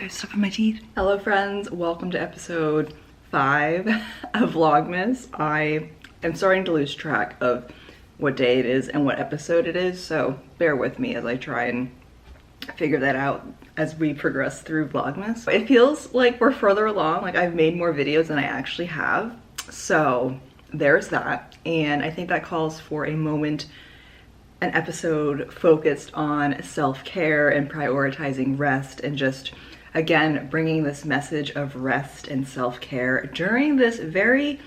I have stuff in my teeth. Hello friends, welcome to episode 5 of Vlogmas. I am starting to lose track of what day it is and what episode it is, so bear with me as I try and figure that out as we progress through Vlogmas. It feels like we're further along, like I've made more videos than I actually have, so there's that. And I think that calls for a moment, an episode focused on self-care and prioritizing rest and just, again, bringing this message of rest and self-care during this very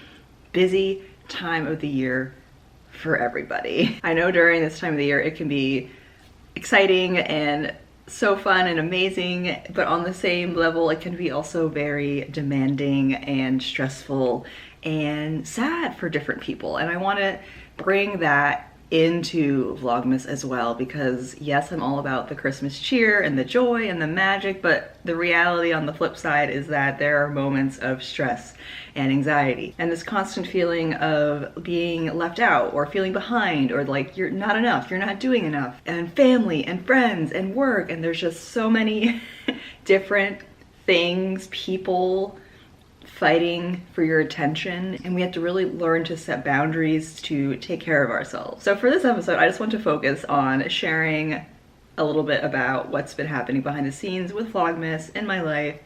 busy time of the year for everybody. I know during this time of the year it can be exciting and so fun and amazing, but on the same level it can be also very demanding and stressful and sad for different people. And I want to bring that into Vlogmas as well, because yes, I'm all about the Christmas cheer and the joy and the magic, but the reality on the flip side is that there are moments of stress and anxiety and this constant feeling of being left out or feeling behind or like you're not enough, you're not doing enough, and family and friends and work, and there's just so many different things, people fighting for your attention, and we have to really learn to set boundaries to take care of ourselves. So for this episode, I just want to focus on sharing a little bit about what's been happening behind the scenes with Vlogmas in my life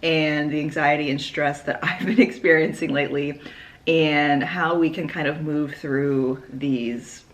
and the anxiety and stress that I've been experiencing lately, and how we can kind of move through these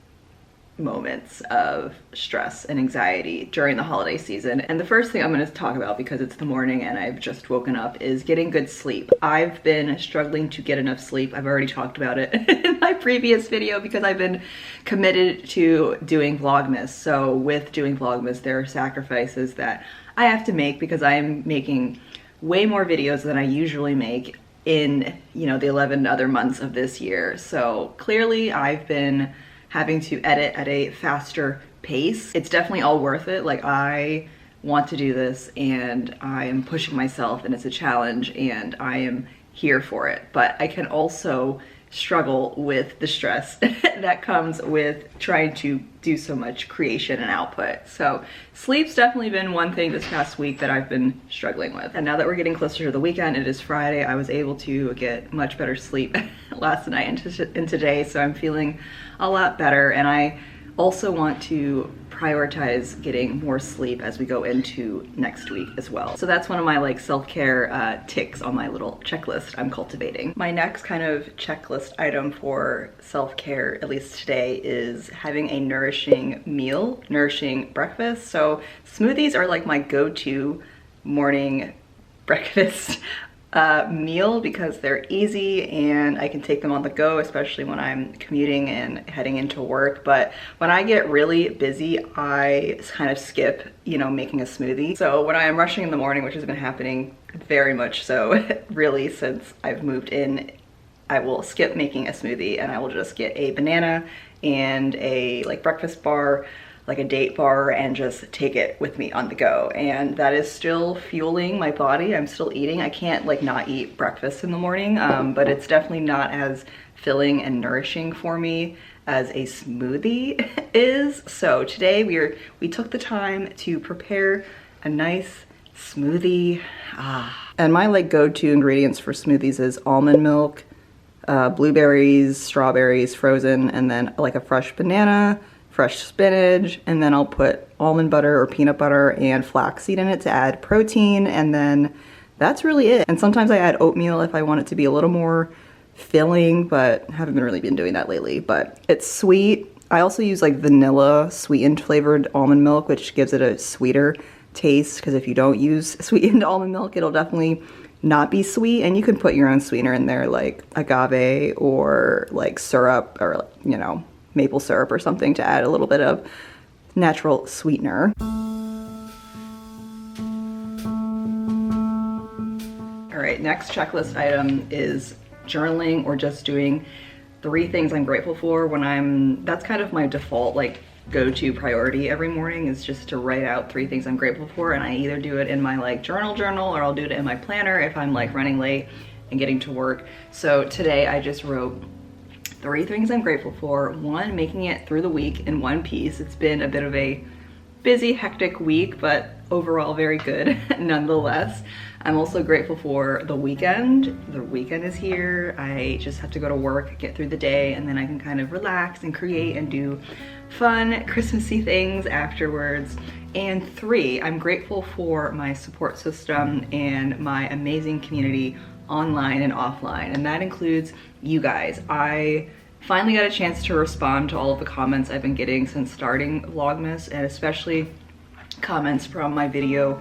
moments of stress and anxiety during the holiday season. And the first thing I'm going to talk about, because it's the morning and I've just woken up, is getting good sleep. I've been struggling to get enough sleep. I've already talked about it in my previous video because I've been committed to doing Vlogmas. So with doing Vlogmas, there are sacrifices that I have to make because I am making way more videos than I usually make in, you know, the 11 other months of this year. So clearly I've been having to edit at a faster pace. It's definitely all worth it. Like, I want to do this and I am pushing myself and it's a challenge and I am here for it. But I can also struggle with the stress that comes with trying to do so much creation and output. So sleep's definitely been one thing this past week that I've been struggling with. And now that we're getting closer to the weekend, it is Friday, I was able to get much better sleep last night and today, so I'm feeling a lot better. And I also want to prioritize getting more sleep as we go into next week as well. So that's one of my like self-care ticks on my little checklist I'm cultivating. My next kind of checklist item for self-care, at least today, is having a nourishing meal, nourishing breakfast. So smoothies are like my go-to morning breakfast meal because they're easy and I can take them on the go, especially when I'm commuting and heading into work. But when I get really busy, I kind of skip, you know, making a smoothie. So when I am rushing in the morning, which has been happening very much so really since I've moved in, I will skip making a smoothie and I will just get a banana and a like breakfast bar, like a date bar, and just take it with me on the go. And that is still fueling my body. I'm still eating. I can't like not eat breakfast in the morning, but it's definitely not as filling and nourishing for me as a smoothie is. So today we took the time to prepare a nice smoothie. And my like go-to ingredients for smoothies is almond milk, blueberries, strawberries frozen, and then like a fresh banana, fresh spinach, and then I'll put almond butter or peanut butter and flaxseed in it to add protein, and then that's really it. And sometimes I add oatmeal if I want it to be a little more filling, but haven't really been doing that lately. But it's sweet. I also use like vanilla sweetened flavored almond milk, which gives it a sweeter taste, because if you don't use sweetened almond milk, it'll definitely not be sweet. And you can put your own sweetener in there, like agave or like syrup or, you know, maple syrup or something to add a little bit of natural sweetener. All right, next checklist item is journaling, or just doing 3 things I'm grateful for when that's kind of my default like go-to priority every morning, is just to write out 3 things I'm grateful for. And I either do it in my like journal or I'll do it in my planner if I'm like running late and getting to work. So today I just wrote 3 things I'm grateful for. 1, making it through the week in one piece. It's been a bit of a busy, hectic week, but overall very good nonetheless. I'm also grateful for the weekend. The weekend is here. I just have to go to work, get through the day, and then I can kind of relax and create and do fun Christmassy things afterwards. And 3, I'm grateful for my support system and my amazing community online and offline, and that includes you guys. I finally got a chance to respond to all of the comments I've been getting since starting Vlogmas, and especially comments from my video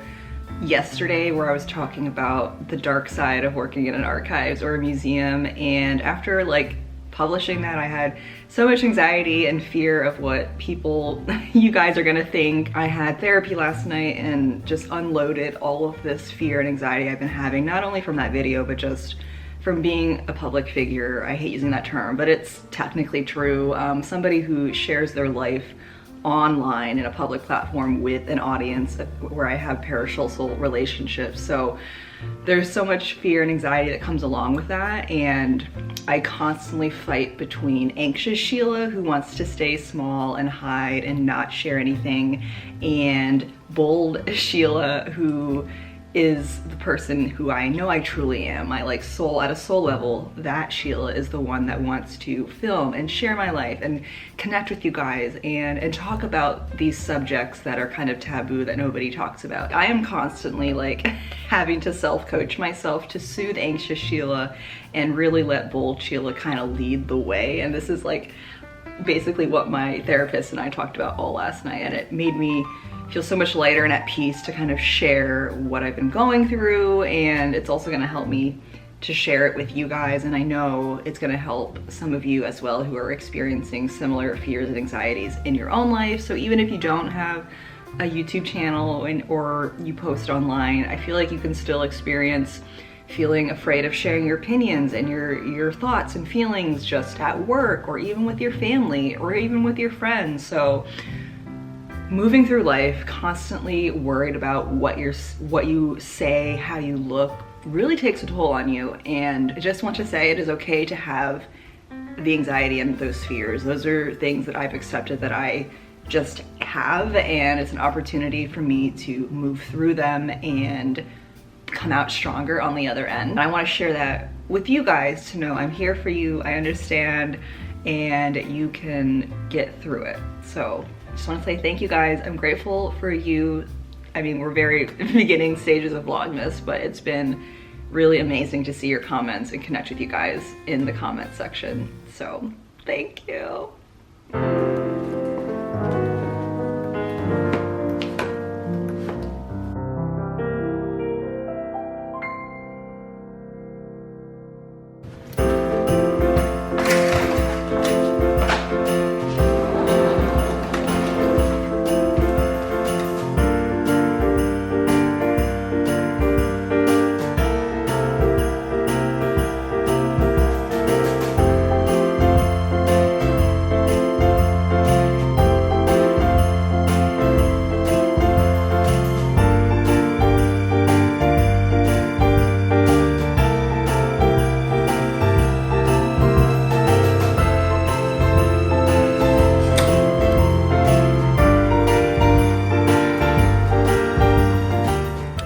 yesterday where I was talking about the dark side of working in an archives or a museum. And after like publishing that, I had so much anxiety and fear of what people, you guys, are gonna think. I had therapy last night and just unloaded all of this fear and anxiety I've been having, not only from that video, but just from being a public figure. I hate using that term, but it's technically true. Somebody who shares their life online in a public platform with an audience where I have parasocial relationships. So there's so much fear and anxiety that comes along with that, and I constantly fight between anxious Sheila, who wants to stay small and hide and not share anything, and bold Sheila, who is the person who I know I truly am. I like soul, at a soul level, that Sheila is the one that wants to film and share my life and connect with you guys and talk about these subjects that are kind of taboo that nobody talks about. I am constantly like having to self-coach myself to soothe anxious Sheila and really let bold Sheila kind of lead the way. And this is like basically what my therapist and I talked about all last night, and it made me feel so much lighter and at peace to kind of share what I've been going through. And it's also gonna help me to share it with you guys, and I know it's gonna help some of you as well who are experiencing similar fears and anxieties in your own life. So even if you don't have a YouTube channel or you post online, I feel like you can still experience feeling afraid of sharing your opinions and your thoughts and feelings just at work, or even with your family, or even with your friends. So moving through life constantly worried about what you say, how you look, really takes a toll on you. And I just want to say it is okay to have the anxiety and those fears. Those are things that I've accepted that I just have, and it's an opportunity for me to move through them and come out stronger on the other end. And I want to share that with you guys to know I'm here for you, I understand, and you can get through it. So I just want to say thank you guys. I'm grateful for you. I mean, we're very beginning stages of Vlogmas, but it's been really amazing to see your comments and connect with you guys in the comment section. So thank you.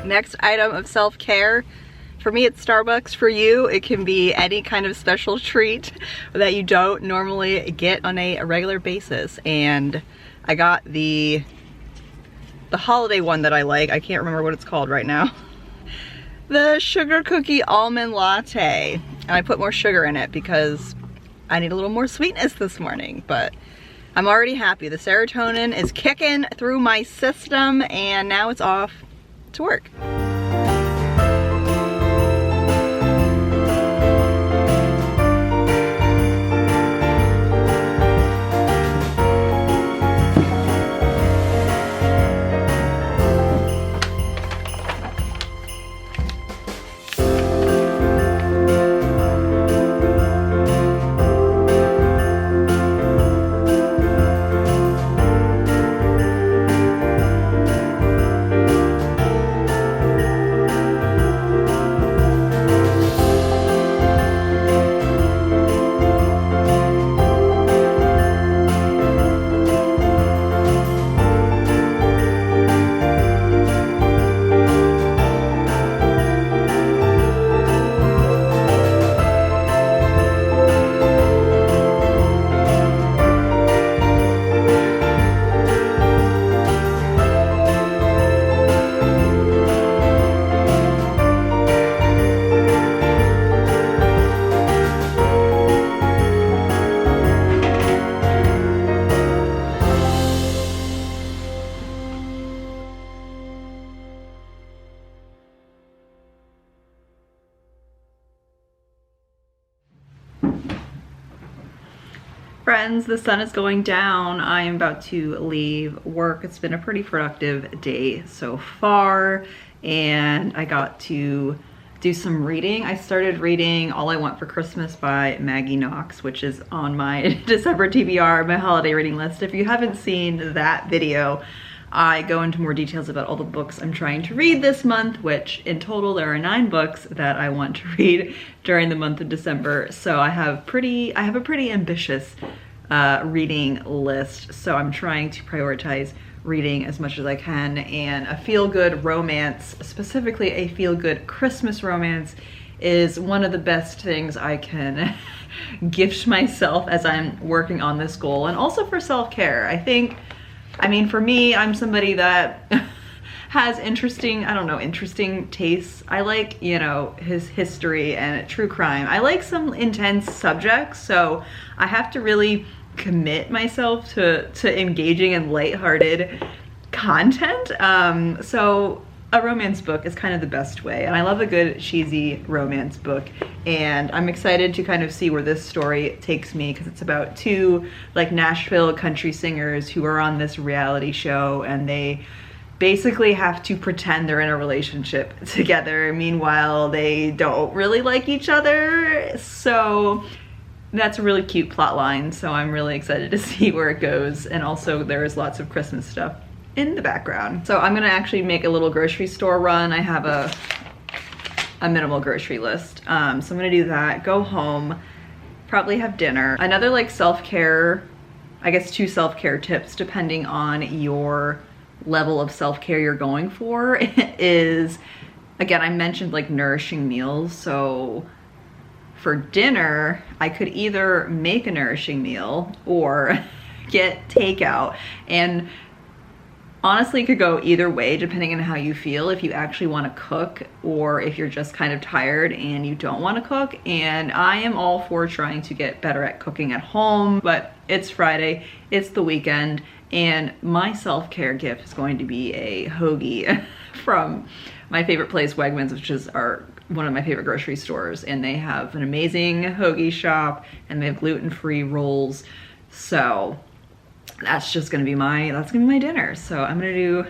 Next item of self-care. For me, it's Starbucks. For you, it can be any kind of special treat that you don't normally get on a regular basis. And I got the holiday one that I like. I can't remember what it's called right now. The sugar cookie almond latte. And I put more sugar in it because I need a little more sweetness this morning, but I'm already happy. The serotonin is kicking through my system, and now it's off to work. Friends, the sun is going down. I am about to leave work. It's been a pretty productive day so far, and I got to do some reading. I started reading All I Want for Christmas by Maggie Knox, which is on my December TBR, my holiday reading list. If you haven't seen that video, I go into more details about all the books I'm trying to read this month, which in total there are 9 books that I want to read during the month of December. So I have a pretty ambitious reading list. So I'm trying to prioritize reading as much as I can, and a feel-good romance, specifically a feel-good Christmas romance, is one of the best things I can gift myself as I'm working on this goal, and also for self-care. I mean, for me, I'm somebody that has interesting tastes. I like, you know, his history and true crime. I like some intense subjects, so I have to really commit myself to engaging in lighthearted content. So a romance book is kind of the best way, and I love a good cheesy romance book, and I'm excited to kind of see where this story takes me, because it's about 2 like Nashville country singers who are on this reality show, and they basically have to pretend they're in a relationship together. Meanwhile, they don't really like each other. So that's a really cute plot line, so I'm really excited to see where it goes. And also there is lots of Christmas stuff in the background. So I'm gonna actually make a little grocery store run. I have a minimal grocery list. So I'm gonna do that, go home, probably have dinner. Another like self-care, I guess 2 self-care tips depending on your level of self-care you're going for is, again, I mentioned like nourishing meals. So for dinner, I could either make a nourishing meal or get takeout. And honestly, it could go either way depending on how you feel, if you actually want to cook or if you're just kind of tired and you don't want to cook. And I am all for trying to get better at cooking at home, but it's Friday, it's the weekend, and my self-care gift is going to be a hoagie from my favorite place, Wegmans, which is one of my favorite grocery stores, and they have an amazing hoagie shop, and they have gluten-free rolls. So that's just gonna be my dinner. So I'm gonna do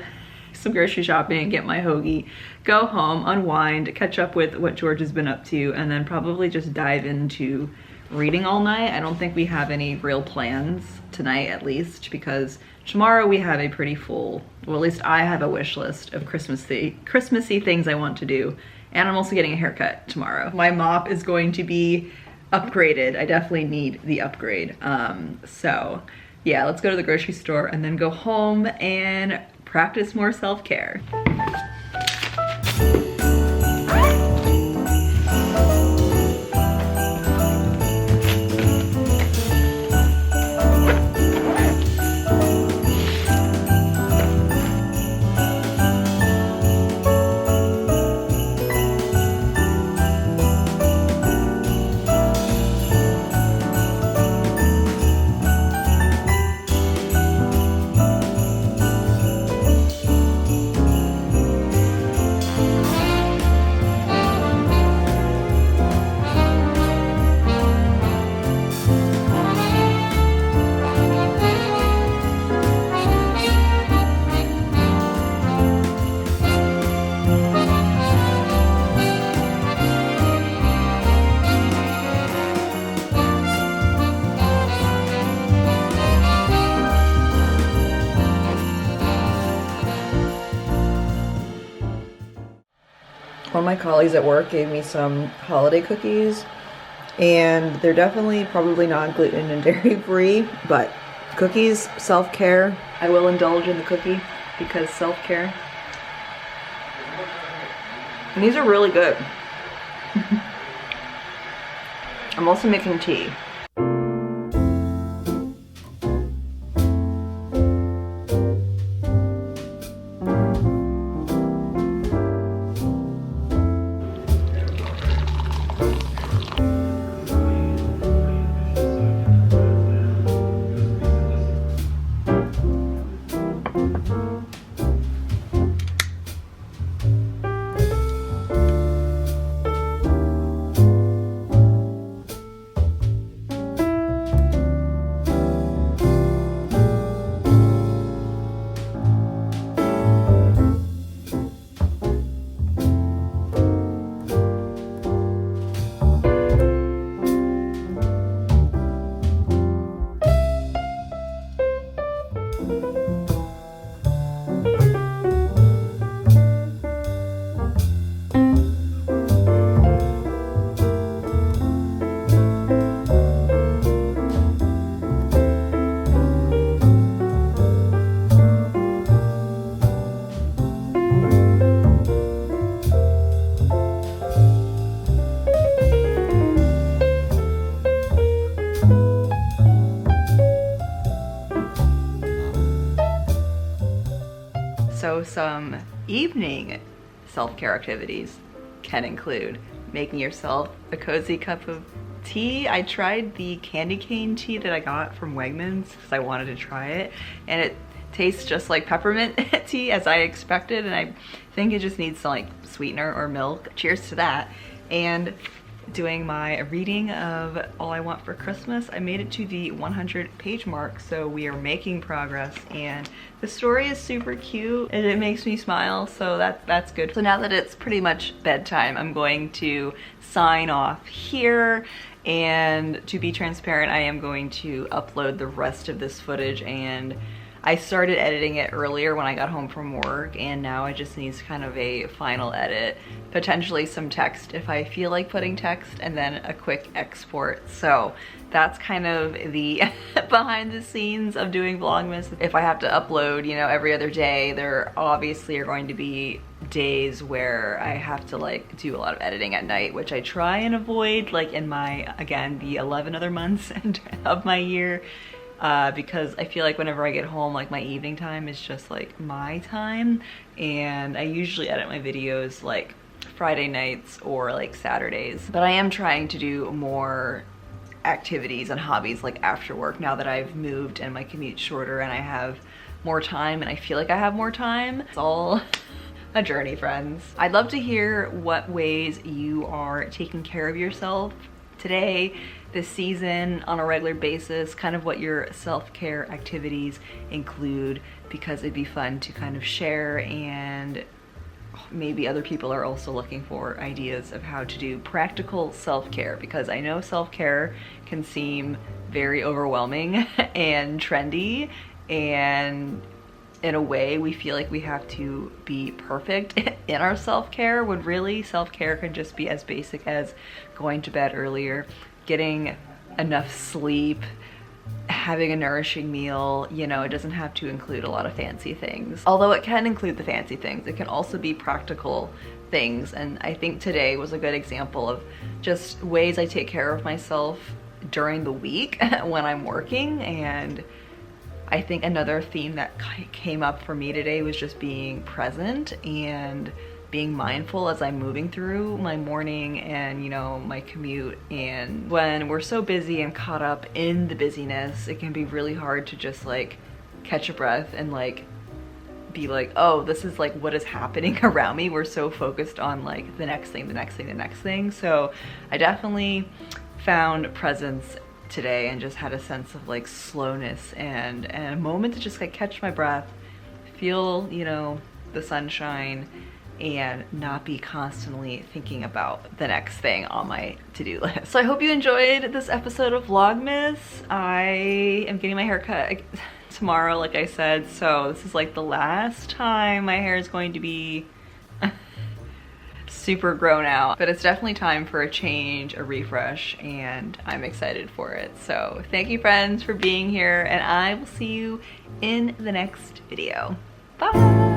some grocery shopping, get my hoagie, go home, unwind, catch up with what George has been up to, and then probably just dive into reading all night. I don't think we have any real plans tonight, at least, because tomorrow we have a pretty full, well, at least I have a wish list of Christmassy things I want to do. And I'm also getting a haircut tomorrow. My mop is going to be upgraded. I definitely need the upgrade. So yeah, let's go to the grocery store and then go home and practice more self-care. One of my colleagues at work gave me some holiday cookies, and they're definitely probably not gluten and dairy free, but cookies, self-care. I will indulge in the cookie because self-care. And these are really good. I'm also making tea. So some evening self-care activities can include making yourself a cozy cup of tea. I tried the candy cane tea that I got from Wegmans because I wanted to try it, and it tastes just like peppermint tea as I expected, and I think it just needs some like sweetener or milk. Cheers to that. And doing my reading of All I Want for Christmas. I made it to the 100-page mark, so we are making progress, and the story is super cute and it makes me smile, so that's good. So now that it's pretty much bedtime, I'm going to sign off here, and to be transparent, I am going to upload the rest of this footage, and I started editing it earlier when I got home from work, and now it just needs kind of a final edit, potentially some text if I feel like putting text, and then a quick export. So that's kind of the behind the scenes of doing Vlogmas. If I have to upload, you know, every other day, there obviously are going to be days where I have to like do a lot of editing at night, which I try and avoid, like in my, again, the 11 other months of my year. Because I feel like whenever I get home, like my evening time is just like my time, and I usually edit my videos like Friday nights or like Saturdays. But I am trying to do more activities and hobbies like after work now that I've moved and my commute's shorter and I have more time, and I feel like I have more time. It's all a journey, friends. I'd love to hear what ways you are taking care of yourself today, this season, on a regular basis, kind of what your self-care activities include, because it'd be fun to kind of share, and maybe other people are also looking for ideas of how to do practical self-care, because I know self-care can seem very overwhelming and trendy, and in a way we feel like we have to be perfect in our self-care, when really self-care can just be as basic as going to bed earlier, getting enough sleep, having a nourishing meal. You know, it doesn't have to include a lot of fancy things. Although it can include the fancy things, it can also be practical things. And I think today was a good example of just ways I take care of myself during the week when I'm working. And I think another theme that came up for me today was just being present and being mindful as I'm moving through my morning and, you know, my commute. And when we're so busy and caught up in the busyness, it can be really hard to just like catch a breath and like be like, oh, this is like what is happening around me. We're so focused on like the next thing, the next thing, the next thing. So I definitely found presence today and just had a sense of like slowness and a moment to just like catch my breath, feel, you know, the sunshine, and not be constantly thinking about the next thing on my to-do list. So I hope you enjoyed this episode of Vlogmas. I am getting my hair cut tomorrow, like I said, so this is like the last time my hair is going to be super grown out, but it's definitely time for a change, a refresh, and I'm excited for it. So thank you, friends, for being here, and I will see you in the next video. Bye.